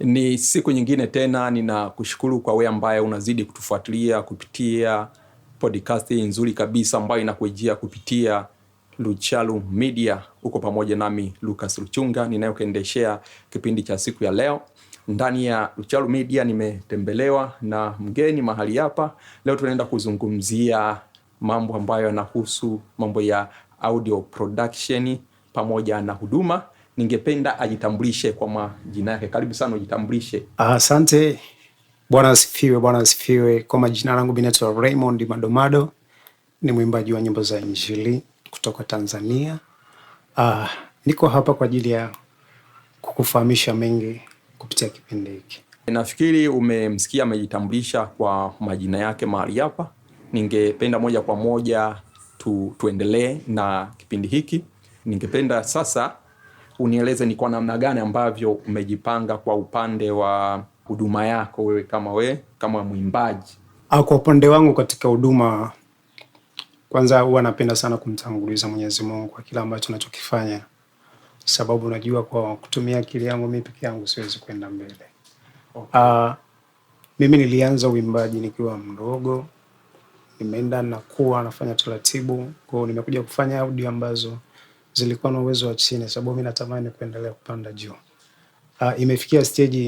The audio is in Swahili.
Ni siku nyingine tena, ninakushukuru kwa wewe ambaye unazidi kutufuatilia kupitia podcast nzuri kabisa ambayo inakujia kupitia Luchalu Media. Uko pamoja nami Lucas Luchunga ninayokuendeshea kipindi cha siku ya leo. Ndani ya Luchalu Media nimetembelewa na mgeni mahali hapa. Leo tunaenda kuzungumzia mambo ambayo yanahusu mambo ya audio production pamoja na huduma. Ningependa ajitambulishe kwa majina yake. Karibu sana, ujitambulishe. Asante. Bwana asifiwe. Kwa majina yangu binaitwa Raymond Madomado. Ni mwimbaji wa nyimbo za Injili kutoka Tanzania. Niko hapa kwa ajili ya kukufahamisha mengi kupitia kipindi hiki. Nafikiri umemsikia amejitambulisha kwa majina yake mahali hapa. Ningependa moja kwa moja tuendelee na kipindi hiki. Ningependa sasa unieleze ni kwa namna gani ambavyo umejipanga kwa upande wa huduma yako wewe kama mwimbaji. Kwa upande wangu katika huduma, kwanza huwa napenda sana kumtanguliza Mwenyezi Mungu kwa kila ambacho ninachokifanya. Sababu najua kwa kutumia akili yangu mimi peke yangu siwezi kwenda mbele. Okay. Mimi nilianza uimbaji nikiwa mdogo. Nimeenda nakuwa nafanya taratibu. Kwa hiyo nimekuja kufanya audio ambazo zilikuwa na uwezo wa chini, sababu mimi natamani kuendelea kupanda juu. Imefikia stage